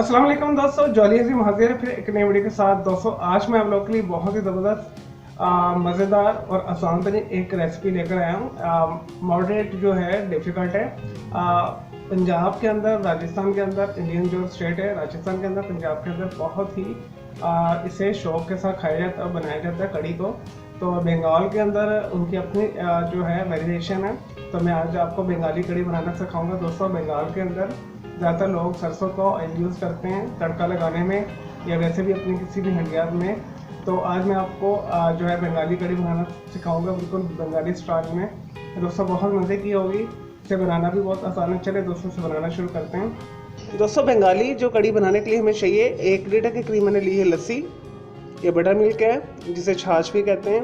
अस्सलाम वालेकुम दोस्तों, जॉली हसीम हाजिर है फिर एक नई वीडियो के साथ। दोस्तों आज मैं आप लोगों के लिए बहुत ही ज़बरदस्त मज़ेदार और आसान तरीन एक रेसिपी लेकर आया हूँ। मॉडरेट जो है, डिफ़िकल्ट है। पंजाब के अंदर, राजस्थान के अंदर, इंडियन जो स्टेट है राजस्थान के अंदर, पंजाब के अंदर बहुत ही इसे शौक के साथ खाया जाता है, बनाया जाता है कड़ी को। तो बंगाल के अंदर उनकी अपनी जो है वेरिएशन है। तो मैं आज आपको बंगाली कड़ी बनाना सिखाऊंगा। दोस्तों बंगाल के अंदर ज़्यादातर लोग सरसों का ऑयल यूज़ करते हैं तड़का लगाने में, या वैसे भी अपनी किसी भी हंडियात में। तो आज मैं आपको जो है बंगाली कड़ी बनाना सिखाऊंगा, बिल्कुल बंगाली स्टाइल में। दोस्तों बहुत मज़े की होगी, इसे बनाना भी बहुत आसान है। चले दोस्तों से बनाना शुरू करते हैं। दोस्तों बंगाली जो कड़ी बनाने के लिए हमें चाहिए 1 लीटर के करीब मैंने ली है लस्सी। ये बटर मिल्क है जिसे छाछ भी कहते हैं।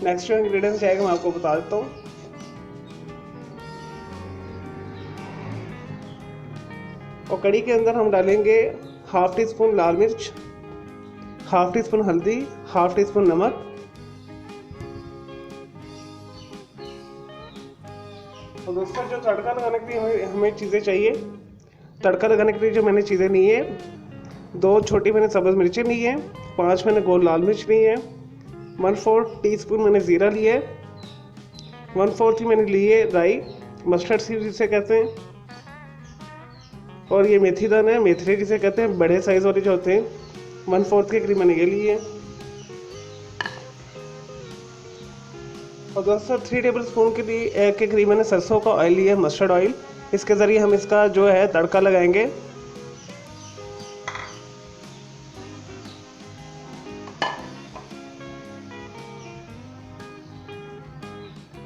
नेक्स्ट जो इंग्रेडिएंट्स जाएगा मैं आपको बता देता हूँ। और कड़ी के अंदर हम डालेंगे हाफ टी स्पून लाल मिर्च, हाफ टी स्पून हल्दी, हाफ टी स्पून नमक। तो दोस्तों जो तड़का लगाने के लिए हमें चीज़ें चाहिए, तड़का लगाने के लिए जो मैंने चीज़ें ली है, 2 छोटी मैंने सब्ज़ मिर्चें ली है, 5 मैंने गोल लाल मिर्च ली है, 1/4 टीस्पून मैंने ज़ीरा लिया है, 1/4 ही मैंने ली है राई, मस्टर्ड सीड जिसे कहते हैं, और ये मेथी दाना है, मेथी जिसे कहते हैं, बड़े साइज़ वाले जो होते हैं, 1/4 के करीब मैंने ये लिए है। और दोस्तों 3 टेबल स्पून के करीब मैंने सरसों का ऑयल लिया है, मस्टर्ड ऑयल। इसके ज़रिए हम इसका जो है तड़का लगाएंगे।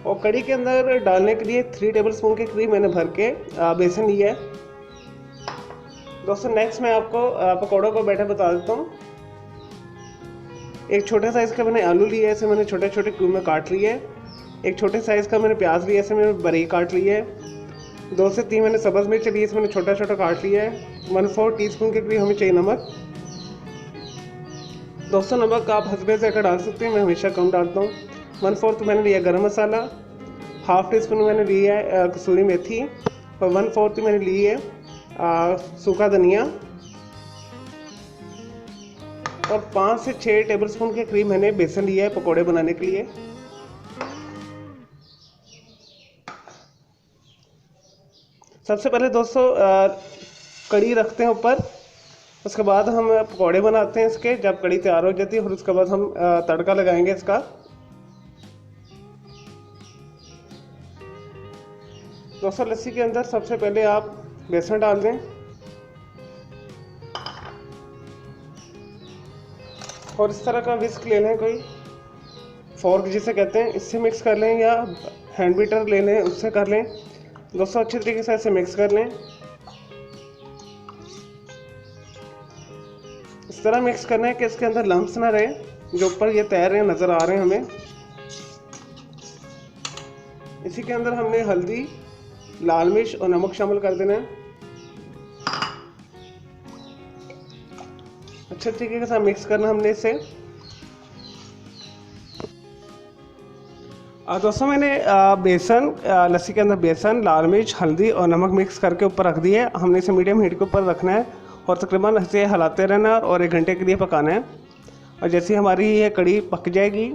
और कड़ी के अंदर डालने के लिए 3 टेबल स्पून के करीब मैंने भर के बेसन लिया है। दोस्तों नेक्स्ट मैं आपको पकौड़ों का बैटर बता देता हूँ। एक छोटे साइज़ का मैंने आलू लिया है, इसे मैंने छोटे छोटे क्यूब में काट लिया है। एक छोटे साइज़ का मैंने प्याज लिया है, इसे मैंने बारीक काट लिया है। 2 से 3 मैंने सब्ज़ मिर्च ली है, इसे मैंने छोटा छोटा काट लिया है। 1/4 टीस्पून के करीब हमें चाहिए नमक। दोस्तों नमक आप हसबे से डाल सकते हैं, मैं हमेशा कम डालता हूँ। 1/4 मैंने लिया गरम मसाला, हाफ टी स्पून मैंने लिया है कसूरी मेथी, और 1/4 मैंने ली है सूखा धनिया, और 5 से 6 टेबल स्पून के करीब मैंने बेसन लिया है पकोड़े बनाने के लिए। सबसे पहले दोस्तों कड़ी रखते हैं ऊपर, उसके बाद हम पकोड़े बनाते हैं इसके। जब कड़ी तैयार हो जाती है और उसके बाद हम तड़का लगाएंगे इसका। दोस्तों लस्सी के अंदर सबसे पहले आप बेसन डाल दें, और इस तरह का विस्क ले लें, कोई फोर्क जिसे कहते हैं, इससे मिक्स कर लें, या हैंड बीटर ले लें उससे कर लें। दोस्तों अच्छी तरीके से इसे मिक्स कर लें। इस तरह मिक्स करना है कि इसके अंदर लम्स ना रहे, जो ऊपर ये तैर रहे हैं नज़र आ रहे हैं हमें। इसी के अंदर हमने हल्दी, लाल मिर्च और नमक शामिल कर देना है। अच्छे तरीके के साथ मिक्स करना हमने इसे। दोस्तों मैंने बेसन, लस्सी के अंदर बेसन, लाल मिर्च, हल्दी और नमक मिक्स करके ऊपर रख दिए। हमने इसे मीडियम हीट के ऊपर रखना है और तकरीबन इसे हिलाते रहना है और 1 घंटे के लिए पकाना है। और जैसे हमारी ये कड़ी पक जाएगी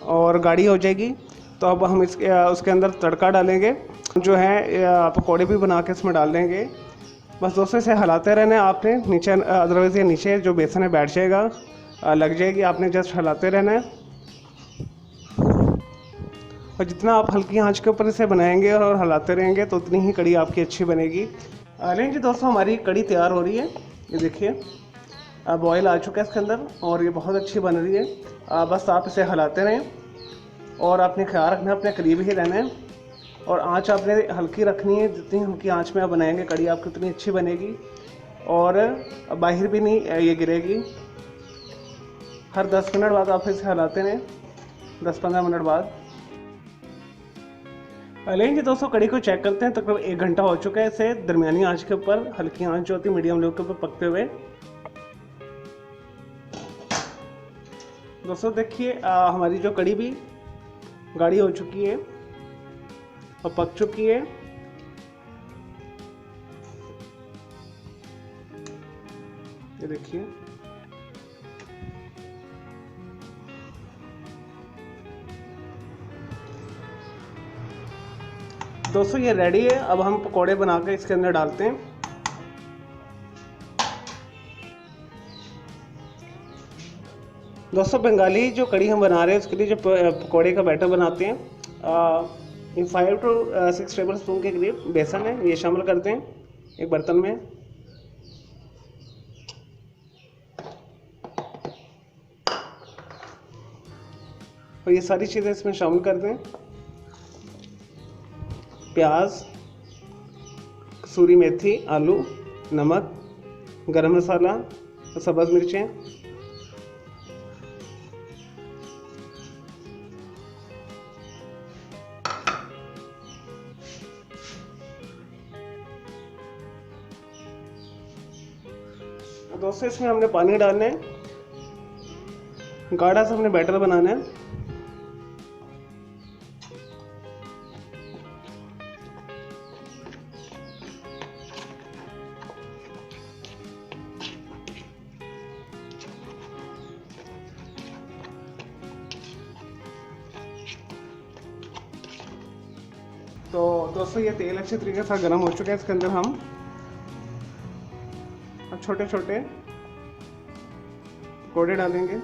और गाढ़ी हो जाएगी, तो अब हम उसके अंदर तड़का डालेंगे, जो है पकौड़े भी बना के इसमें डाल देंगे। बस दोस्तों इसे हिलाते रहना है आपने, नीचे अदरवाइज़ ये नीचे जो बेसन है बैठ जाएगा, लग जाएगी। आपने जस्ट हिलाते रहना है, और जितना आप हल्की आंच के ऊपर इसे बनाएंगे और हिलाते रहेंगे तो उतनी ही कड़ी आपकी अच्छी बनेगी। लेकिन जी दोस्तों हमारी कड़ी तैयार हो रही है, ये देखिए अब ऑयल आ चुका है इसके अंदर और ये बहुत अच्छी बन रही है। बस आप इसे हिलाते रहें और आपने ख्याल रखना है, अपने करीब ही रहना है, और आंच आपने हल्की रखनी है। जितनी हल्की आंच में आप बनाएंगे कड़ी आपकी उतनी अच्छी बनेगी, और बाहर भी नहीं ये गिरेगी। हर 10 मिनट बाद आप इसे हिलाते रहें, 10-15 मिनट बाद। लेकिन दोस्तों कड़ी को चेक करते हैं, तकरीबन 1 घंटा हो चुका है इसे दरमियानी आंच के ऊपर, हल्की आंच जो होती है मीडियम लो के ऊपर पकते हुए। दोस्तों देखिए हमारी जो कड़ी भी गाढ़ी हो चुकी है और पक चुकी है। ये देखिए, दोस्तों ये रेडी है। अब हम पकोड़े बना के इसके अंदर डालते हैं। दोस्तों बंगाली जो कड़ी हम बना रहे हैं उसके लिए जो पकोड़े का बैटर बनाते हैं, इन 5 to 6 टेबल स्पून के करीब बेसन है, ये शामिल करते हैं एक बर्तन में। और ये सारी चीज़ें इसमें शामिल कर दें, प्याज, कसूरी मेथी, आलू, नमक, गरम मसाला और सब्ज़ मिर्चें। दोस्तों इसमें हमने पानी डालना है, गाढ़ा सा हमने बैटर बनाना है। तो दोस्तों ये तेल अच्छे तरीके से गर्म हो चुका है। इसके अंदर हम अब छोटे छोटे पकौड़े डालेंगे।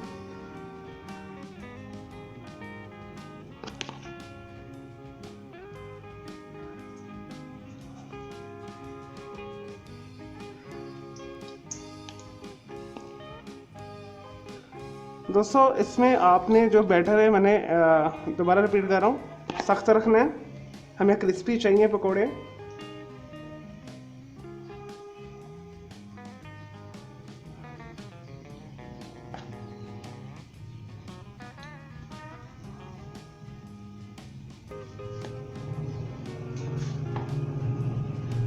दोस्तों इसमें आपने जो बैटर है, मैंने दोबारा रिपीट कर रहा हूँ, सख्त रखना है, हमें क्रिस्पी चाहिए पकोड़े।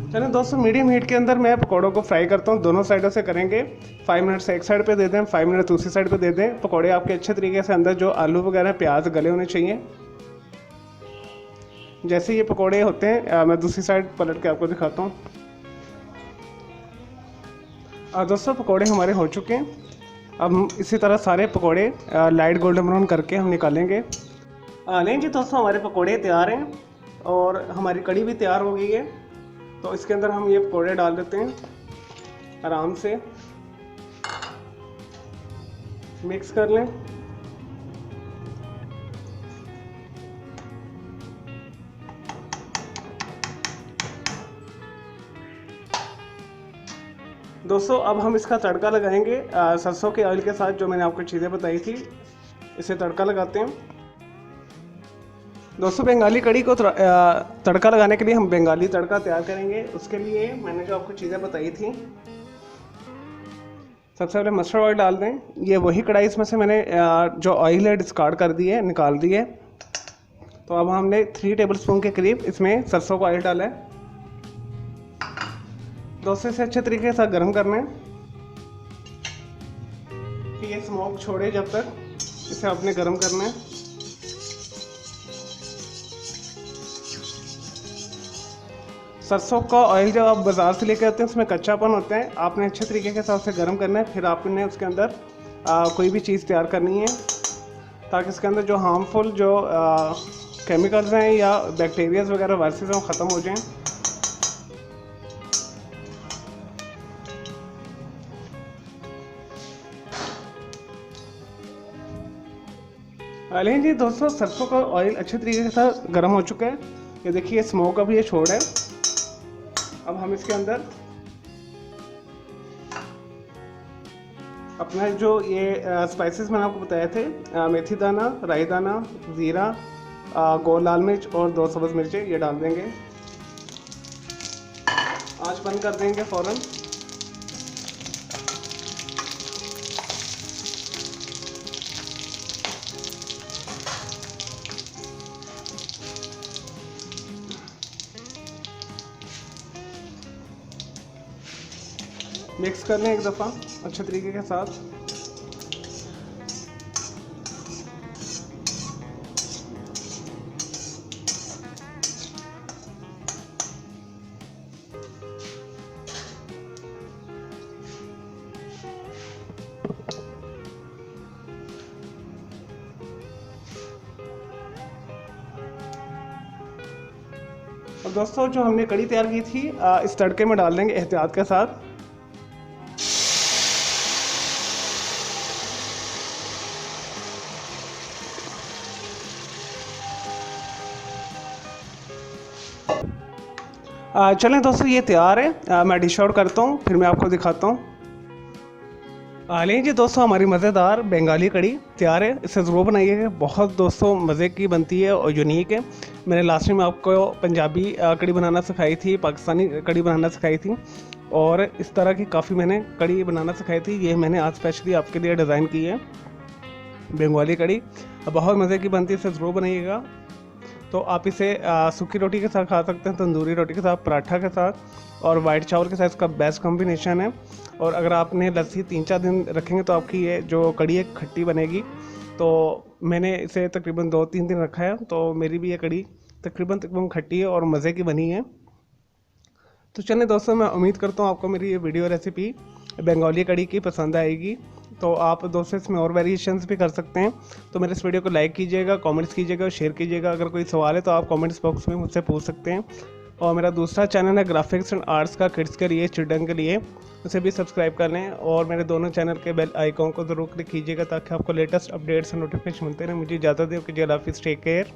चलिए दोस्तों, मीडियम हीट के अंदर मैं पकौड़ों को फ्राई करता हूँ। दोनों साइडों से करेंगे। 5 मिनट से एक साइड पे दे दें, 5 मिनट दूसरी साइड पे दे दें। पकौड़े आपके अच्छे तरीके से अंदर जो आलू वगैरह प्याज गले होने चाहिए। जैसे ये पकौड़े होते हैं मैं दूसरी साइड पलट के आपको दिखाता हूँ। दोस्तों पकौड़े हमारे हो चुके हैं। अब हम इसी तरह सारे पकौड़े लाइट गोल्डन ब्राउन करके हम निकालेंगे। नहीं जी दोस्तों, हमारे पकौड़े तैयार हैं और हमारी कड़ी भी तैयार हो गई है। तो इसके अंदर हम ये पकौड़े डाल देते हैं, आराम से मिक्स कर लें। दोस्तों अब हम इसका तड़का लगाएंगे सरसों के ऑयल के साथ, जो मैंने आपको चीज़ें बताई थी, इसे तड़का लगाते हैं। दोस्तों बंगाली कड़ी को तड़का लगाने के लिए हम बंगाली तड़का तैयार करेंगे। उसके लिए मैंने जो आपको चीज़ें बताई थी, सबसे पहले मस्टर्ड ऑयल डाल दें। ये वही कढ़ाई, इसमें से मैंने जो ऑयल है डिस्कार्ड कर दी है, निकाल दी है। तो अब हमने 3 टेबल स्पून के करीब इसमें सरसों का ऑयल डाला है। दोस्तों इसे अच्छे तरीके से गर्म करना है कि ये स्मोक छोड़े, जब तक इसे आपने गर्म करना है। सरसों का ऑयल जब आप बाज़ार से लेकर आते हैं उसमें कच्चापन होता है, आपने अच्छे तरीके के साथ से गर्म करना है। फिर आपने उसके अंदर कोई भी चीज़ तैयार करनी है ताकि इसके अंदर जो हार्मफुल जो केमिकल्स हैं या बैक्टीरियाज वगैरह वायरसेस हैं वो ख़त्म हो जाएं। लेकिन जी दोस्तों, सरसों का ऑयल अच्छे तरीके के साथ गर्म हो चुका है। ये देखिए स्मोक अभी ये छोड़ है। अब हम इसके अंदर अपना जो ये स्पाइसेस मैंने आपको बताए थे, मेथी दाना, राई दाना, ज़ीरा, गोल लाल मिर्च और 2 सब्ज़ मिर्चें, ये डाल देंगे। आंच बंद कर देंगे फ़ौरन। मिक्स कर लें एक दफ़ा अच्छे तरीके के साथ। और दोस्तों जो हमने कड़ी तैयार की थी इस तड़के में डाल देंगे एहतियात के साथ। चलें दोस्तों ये तैयार है, मैं डिश आउट करता हूँ फिर मैं आपको दिखाता हूँ। लीजिए दोस्तों हमारी मज़ेदार बंगाली कड़ी तैयार है, इसे ज़रूर बनाइएगा। बहुत दोस्तों मज़े की बनती है और यूनिक है। मैंने लास्ट में आपको पंजाबी कड़ी बनाना सिखाई थी, पाकिस्तानी कड़ी बनाना सिखाई थी और इस तरह की काफ़ी मैंने कड़ी बनाना सिखाई थी। ये मैंने आज स्पेशली आपके लिए डिज़ाइन की है बंगाली कड़ी, बहुत मज़े की बनती है, इसे ज़रूर बनाइएगा। तो आप इसे सूखी रोटी के साथ खा सकते हैं, तंदूरी रोटी के साथ, पराठा के साथ और वाइट चावल के साथ इसका बेस्ट कॉम्बिनेशन है। और अगर आपने लस्सी 3-4 दिन रखेंगे तो आपकी ये जो कड़ी है खट्टी बनेगी। तो मैंने इसे तकरीबन 2-3 दिन रखा है, तो मेरी भी ये कड़ी तकरीबन खट्टी है और मज़े की बनी है। तो चलिए दोस्तों मैं उम्मीद करता हूँ आपको मेरी ये वीडियो रेसिपी बंगाली कड़ी की पसंद आएगी। तो आप दोस्तों इसमें और वेरिएशंस भी कर सकते हैं। तो मेरे इस वीडियो को लाइक कीजिएगा, कमेंट्स कीजिएगा और शेयर कीजिएगा। अगर कोई सवाल है तो आप कमेंट्स बॉक्स में मुझसे पूछ सकते हैं। और मेरा दूसरा चैनल है ग्राफिक्स एंड आर्ट्स का, किड्स के लिए, चिल्ड्रन के लिए, उसे भी सब्सक्राइब कर लें। और मेरे दोनों चैनल के बेल आइकॉन को ज़रूर क्लिक कीजिएगा ताकि आपको लेटेस्ट अपडेट्स और नोटिफिकेशन मिलते रहें। मुझे इजाज़त दें, कीजिए, हाफिज़, टेक केयर।